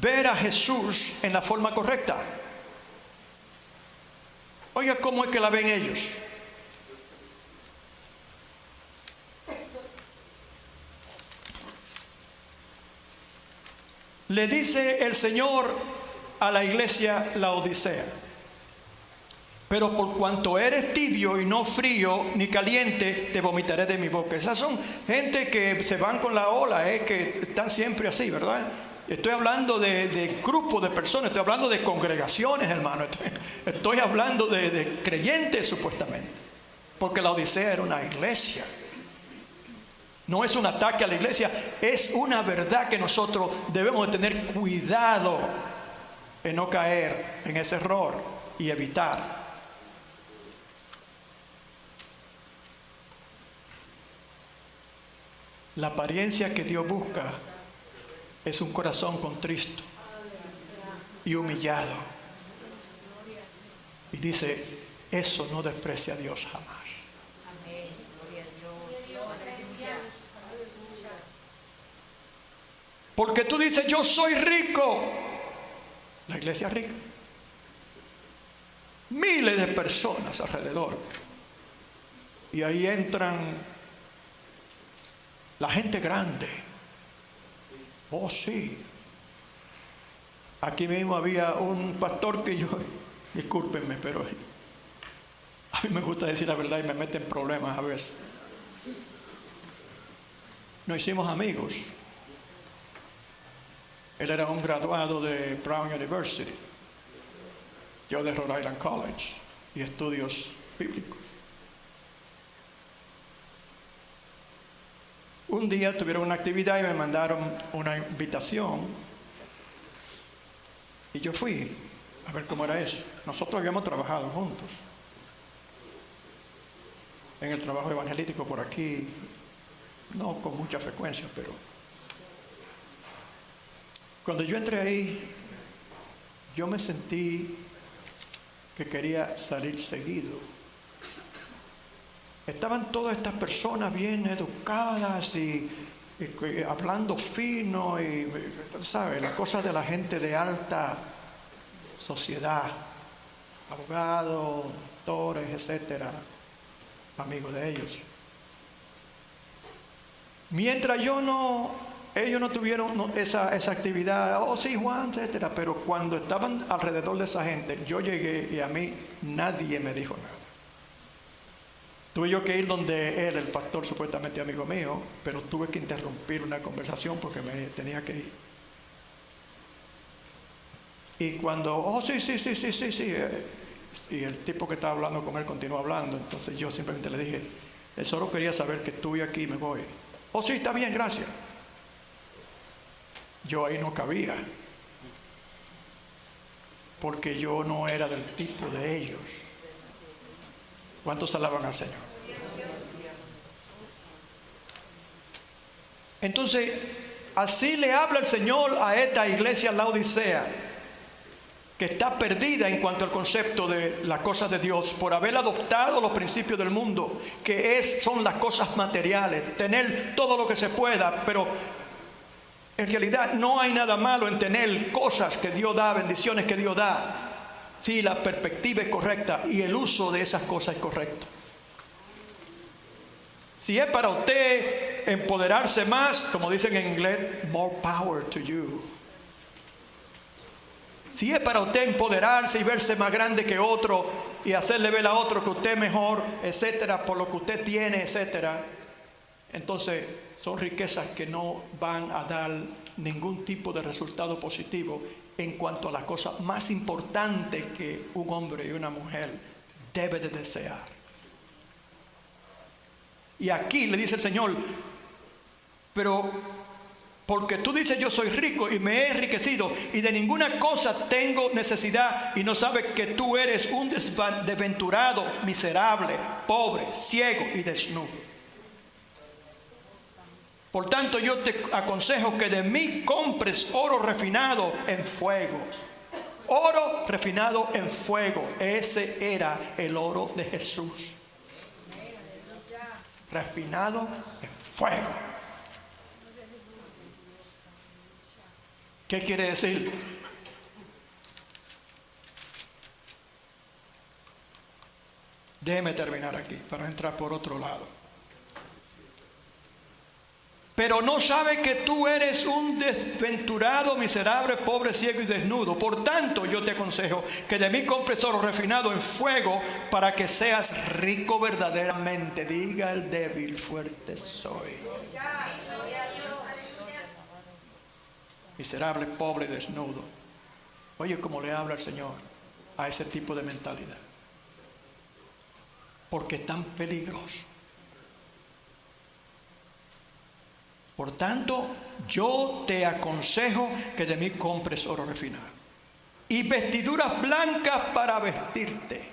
ver a Jesús en la forma correcta. Oiga cómo es que la ven ellos. Le dice el Señor a la iglesia Laodicea: pero por cuanto eres tibio y no frío ni caliente, te vomitaré de mi boca. Esas son gente que se van con la ola, que están siempre así, ¿verdad? Estoy hablando de grupos de personas, estoy hablando de congregaciones, hermano. Estoy hablando de creyentes supuestamente. Porque la Odisea era una iglesia. No es un ataque a la iglesia, es una verdad que nosotros debemos de tener cuidado en no caer en ese error y evitar. La apariencia que Dios busca es un corazón contristo y humillado. Y dice, eso no desprecia a Dios jamás. Porque tú dices, yo soy rico. La iglesia es rica. Miles de personas alrededor. Y ahí entran la gente grande. Oh, sí. Aquí mismo había un pastor que yo, discúlpenme, pero a mí me gusta decir la verdad y me mete en problemas a veces. Nos hicimos amigos. Él era un graduado de Brown University, yo de Rhode Island College, y estudios bíblicos. Un día tuvieron una actividad y me mandaron una invitación. Y yo fui a ver cómo era eso. Nosotros habíamos trabajado juntos en el trabajo evangelístico por aquí, no con mucha frecuencia, pero cuando yo entré ahí, yo me sentí que quería salir seguido. Estaban todas estas personas bien educadas y hablando fino y, ¿sabe? Las cosas de la gente de alta sociedad, abogados, doctores, etcétera, amigos de ellos. Mientras ellos no tuvieron esa actividad, oh sí Juan, etcétera, pero cuando estaban alrededor de esa gente, yo llegué y a mí nadie me dijo nada. Tuve yo que ir donde él, el pastor supuestamente amigo mío, pero tuve que interrumpir una conversación porque me tenía que ir. Y cuando, oh sí, y el tipo que estaba hablando con él continuó hablando, entonces yo simplemente le dije, él solo quería saber que estuve aquí y me voy. Oh sí, está bien, gracias. Yo ahí no cabía, porque yo no era del tipo de ellos. ¿Cuántos alaban al Señor? Entonces, así le habla el Señor a esta iglesia Laodicea, que está perdida en cuanto al concepto de las cosas de Dios, por haber adoptado los principios del mundo, que son las cosas materiales, tener todo lo que se pueda, pero en realidad no hay nada malo en tener cosas que Dios da, bendiciones que Dios da, si la perspectiva es correcta y el uso de esas cosas es correcto. Si es para usted empoderarse más, como dicen en inglés, more power to you. Si es para usted empoderarse y verse más grande que otro y hacerle ver a otro que usted es mejor, etcétera, por lo que usted tiene, etcétera, entonces son riquezas que no van a dar ningún tipo de resultado positivo en cuanto a la cosa más importante que un hombre y una mujer debe de desear. Y aquí le dice el Señor, pero porque tú dices yo soy rico y me he enriquecido y de ninguna cosa tengo necesidad, y no sabes que tú eres un desventurado, miserable, pobre, ciego y desnudo. Por tanto, yo te aconsejo que de mí compres oro refinado en fuego. Oro refinado en fuego. Ese era el oro de Jesús. Refinado en fuego. ¿Qué quiere decir? Déjeme terminar aquí para entrar por otro lado. Pero no sabe que tú eres un desventurado, miserable, pobre, ciego y desnudo. Por tanto, yo te aconsejo que de mí compres oro refinado en fuego para que seas rico verdaderamente. Diga el débil, fuerte soy. Miserable, pobre, desnudo. Oye, cómo le habla el Señor a ese tipo de mentalidad. Porque es tan peligroso. Por tanto, yo te aconsejo que de mí compres oro refinado y vestiduras blancas para vestirte.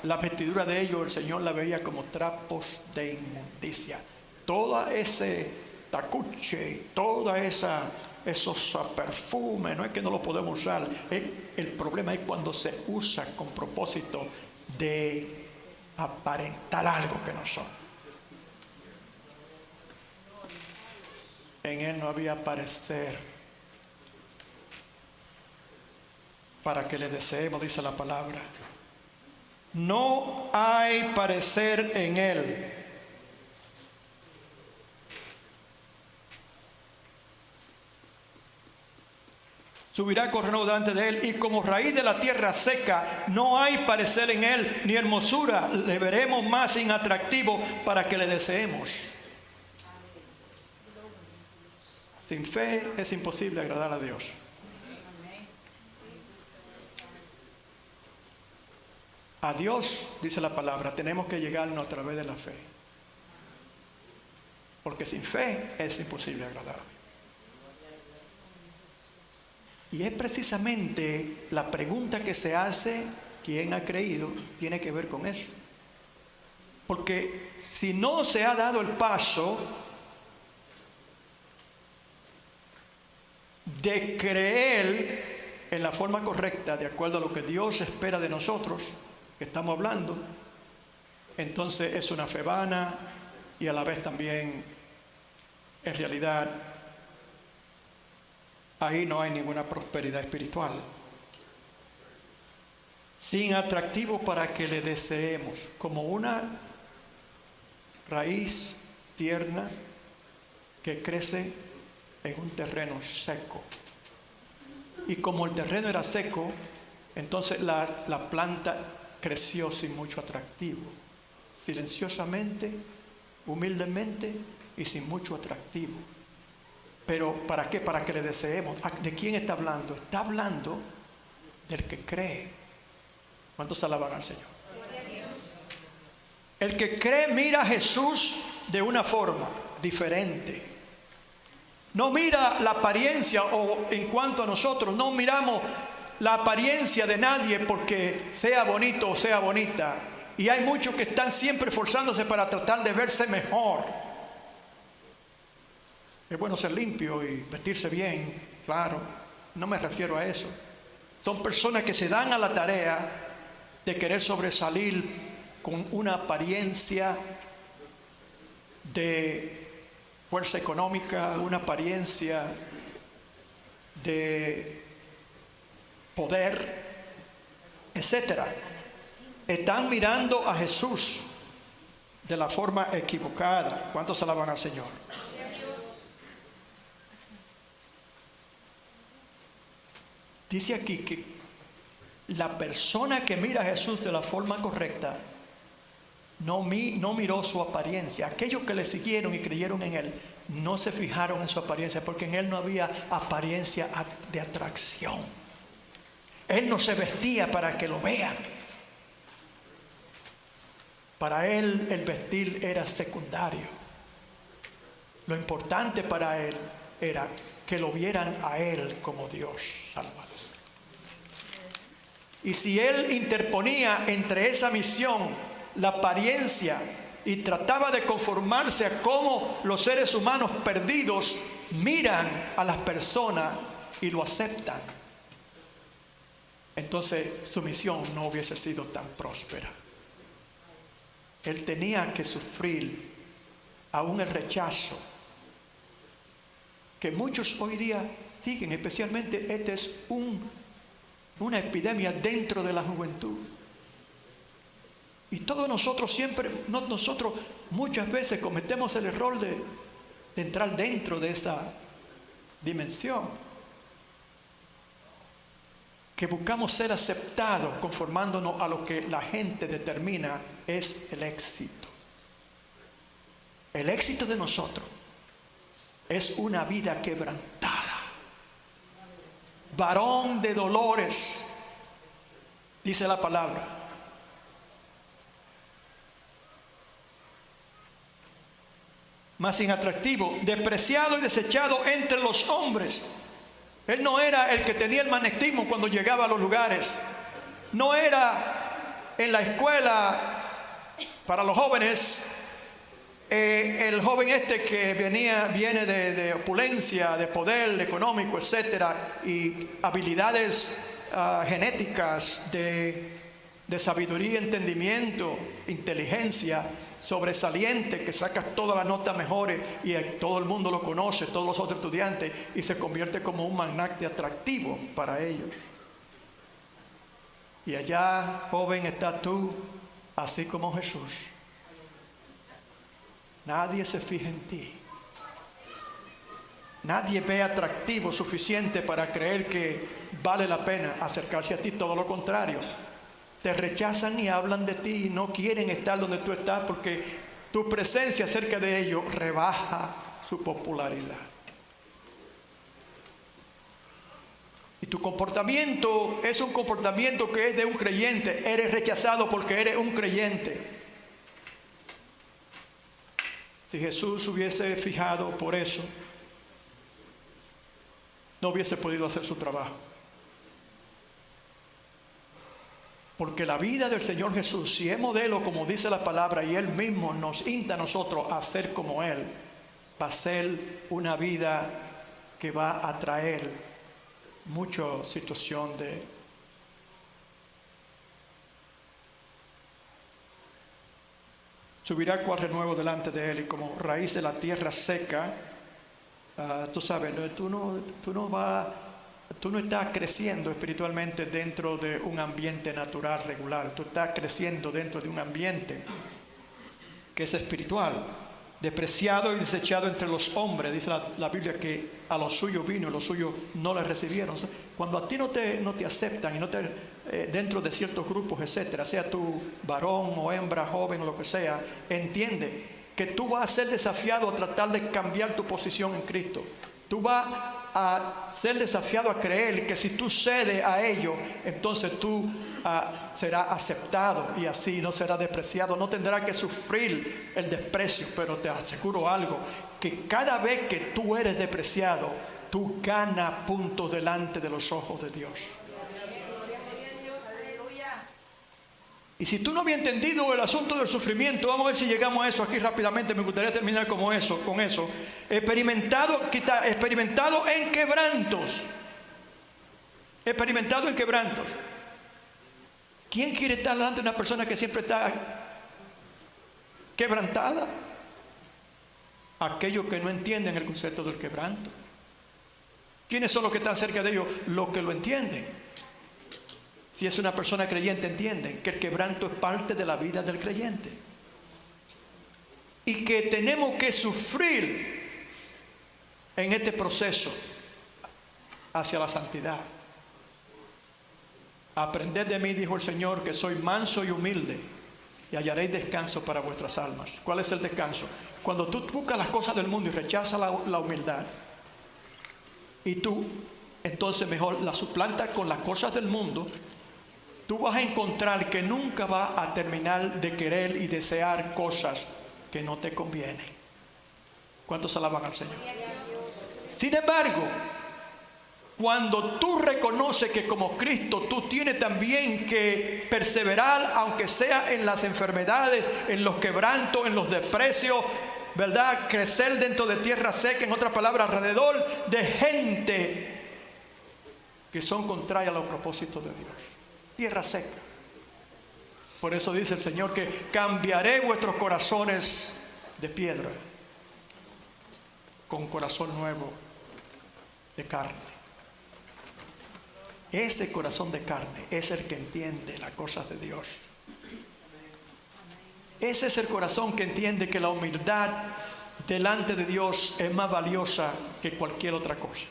La vestidura de ellos el Señor la veía como trapos de inmundicia. Toda ese tacuche, toda esos perfumes, no es que no lo podemos usar. El problema es cuando se usa con propósito de aparentar algo que no son. En Él no había parecer para que le deseemos, dice la palabra. No hay parecer en Él. Subirá corriendo delante de Él, y como raíz de la tierra seca, no hay parecer en Él, ni hermosura le veremos más inatractivo para que le deseemos. Sin fe es imposible agradar a Dios. A Dios, dice la palabra, tenemos que llegarnos a través de la fe. Porque sin fe es imposible agradar. Y es precisamente la pregunta que se hace, ¿quién ha creído? Tiene que ver con eso. Porque si no se ha dado el paso de creer en la forma correcta, de acuerdo a lo que Dios espera de nosotros, que estamos hablando, entonces es una fe vana y a la vez también, en realidad, ahí no hay ninguna prosperidad espiritual. Sin atractivo para que le deseemos, como una raíz tierna que crece en un terreno seco. Y como el terreno era seco, entonces la planta creció sin mucho atractivo, silenciosamente, humildemente y sin mucho atractivo. Pero ¿para qué? Para que le deseemos. ¿De quién está hablando? Está hablando del que cree. ¿Cuántos alaban al Señor? El que cree mira a Jesús de una forma diferente. No mira la apariencia, o en cuanto a nosotros, no miramos la apariencia de nadie porque sea bonito o sea bonita. Y hay muchos que están siempre esforzándose para tratar de verse mejor. Es bueno ser limpio y vestirse bien, claro. No me refiero a eso. Son personas que se dan a la tarea de querer sobresalir con una apariencia de fuerza económica, una apariencia de poder, etcétera. Están mirando a Jesús de la forma equivocada. ¿Cuántos alaban al Señor? Dice aquí que la persona que mira a Jesús de la forma correcta no miró su apariencia. Aquellos que le siguieron y creyeron en él no se fijaron en su apariencia, porque en él no había apariencia de atracción. Él no se vestía para que lo vean. Para él el vestir era secundario. Lo importante para él era que lo vieran a él como Dios Salvador. Y si él interponía entre esa misión la apariencia y trataba de conformarse a cómo los seres humanos perdidos miran a las personas y lo aceptan, entonces su misión no hubiese sido tan próspera. Él tenía que sufrir aún el rechazo que muchos hoy día siguen, especialmente esta es una epidemia dentro de la juventud. Y todos nosotros muchas veces cometemos el error de entrar dentro de esa dimensión, que buscamos ser aceptados conformándonos a lo que la gente determina es el éxito. El éxito de nosotros es una vida quebrantada, varón de dolores, dice la palabra. Más inatractivo, despreciado y desechado entre los hombres. Él no era el que tenía el magnetismo cuando llegaba a los lugares. No era en la escuela para los jóvenes el joven que viene de opulencia, de poder económico, etcétera, y habilidades genéticas de sabiduría, entendimiento, inteligencia sobresaliente, que sacas todas las notas mejores y todo el mundo lo conoce, todos los otros estudiantes, y se convierte como un magnate atractivo para ellos. Y allá, joven, estás tú, así como Jesús. Nadie se fija en ti. Nadie ve atractivo suficiente para creer que vale la pena acercarse a ti, todo lo contrario. Te rechazan y hablan de ti y no quieren estar donde tú estás porque tu presencia cerca de ellos rebaja su popularidad. Y tu comportamiento es un comportamiento que es de un creyente. Eres rechazado porque eres un creyente. Si Jesús hubiese fijado por eso, no hubiese podido hacer su trabajo. Porque la vida del Señor Jesús, si es modelo como dice la palabra, y Él mismo nos insta a nosotros a ser como Él, va a ser una vida que va a traer mucha situación de subirá cual renuevo delante de Él y como raíz de la tierra seca. Tú sabes, tú no estás creciendo espiritualmente dentro de un ambiente natural regular. Tú estás creciendo dentro de un ambiente que es espiritual. Despreciado y desechado entre los hombres. Dice la Biblia que a los suyos vino y los suyos no le recibieron. O sea, cuando a ti no te aceptan y no te dentro de ciertos grupos, etcétera, sea tú varón o hembra, joven o lo que sea, entiende que tú vas a ser desafiado a tratar de cambiar tu posición en Cristo. Tú vas a ser desafiado a creer que si tú cedes a ello, entonces tú serás aceptado y así no serás despreciado. No tendrás que sufrir el desprecio, pero te aseguro algo, que cada vez que tú eres despreciado, tú ganas puntos delante de los ojos de Dios. Y si tú no habías entendido el asunto del sufrimiento, vamos a ver si llegamos a eso aquí rápidamente. Me gustaría terminar con eso. Experimentado en quebrantos. Experimentado en quebrantos. ¿Quién quiere estar delante de una persona que siempre está quebrantada? Aquellos que no entienden el concepto del quebranto. ¿Quiénes son los que están cerca de ellos? Los que lo entienden. Si es una persona creyente, entiende que el quebranto es parte de la vida del creyente. Y que tenemos que sufrir en este proceso hacia la santidad. Aprended de mí, dijo el Señor, que soy manso y humilde, y hallaréis descanso para vuestras almas. ¿Cuál es el descanso? Cuando tú buscas las cosas del mundo y rechazas la humildad, y tú entonces mejor la suplantas con las cosas del mundo, tú vas a encontrar que nunca vas a terminar de querer y desear cosas que no te convienen. ¿Cuántos alaban al Señor? Sin embargo, cuando tú reconoces que como Cristo tú tienes también que perseverar, aunque sea en las enfermedades, en los quebrantos, en los desprecios, ¿verdad? Crecer dentro de tierra seca, en otras palabras, alrededor de gente que son contrarias a los propósitos de Dios. Tierra seca. Por eso dice el Señor que cambiaré vuestros corazones de piedra con corazón nuevo de carne. Ese corazón de carne es el que entiende las cosas de Dios. Ese es el corazón que entiende que la humildad delante de Dios es más valiosa que cualquier otra cosa.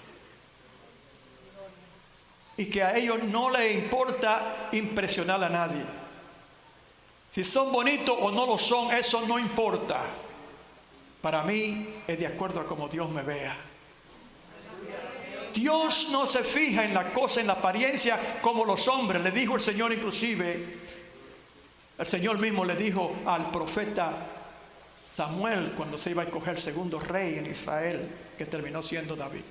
Y que a ellos no les importa impresionar a nadie. Si son bonitos o no lo son, eso no importa. Para mí es de acuerdo a cómo Dios me vea. Dios no se fija en la cosa, en la apariencia como los hombres. Le dijo el Señor inclusive, el Señor mismo le dijo al profeta Samuel cuando se iba a escoger el segundo rey en Israel, que terminó siendo David.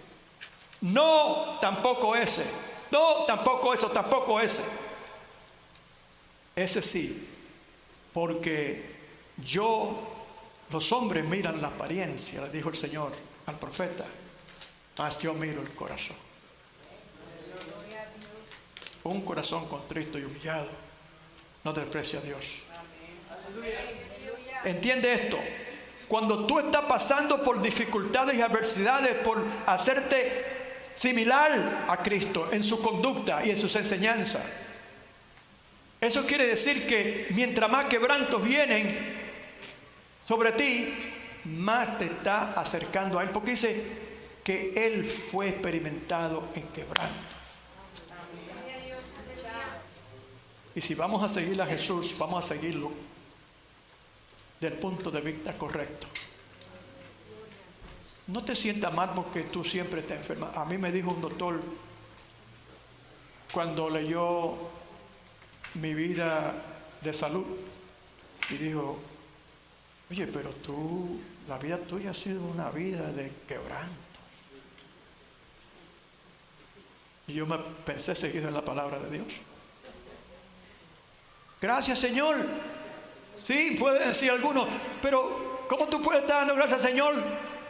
No, tampoco ese. No, tampoco eso, tampoco ese. Ese sí, porque los hombres miran la apariencia, le dijo el Señor al profeta, mas yo miro el corazón. Un corazón contrito y humillado no desprecia a Dios. Entiende esto. Cuando tú estás pasando por dificultades y adversidades, por hacerte similar a Cristo en su conducta y en sus enseñanzas, eso quiere decir que mientras más quebrantos vienen sobre ti, más te está acercando a Él, porque dice que Él fue experimentado en quebranto. Y si vamos a seguir a Jesús, vamos a seguirlo del punto de vista correcto. No te sientas mal porque tú siempre estás enferma. A mí me dijo un doctor cuando leyó mi vida de salud y dijo: oye, pero la vida tuya ha sido una vida de quebranto. Y yo me pensé seguir en la palabra de Dios. Gracias, Señor. Sí, puede decir alguno, pero ¿cómo tú puedes estar dando gracias, Señor,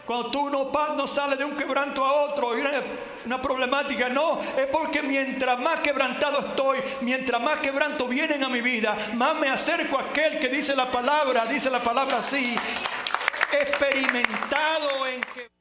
cuando tú no sales de un quebranto a otro y una problemática? No, es porque mientras más quebrantado estoy, mientras más quebranto vienen a mi vida, más me acerco a aquel que dice la palabra así, experimentado en que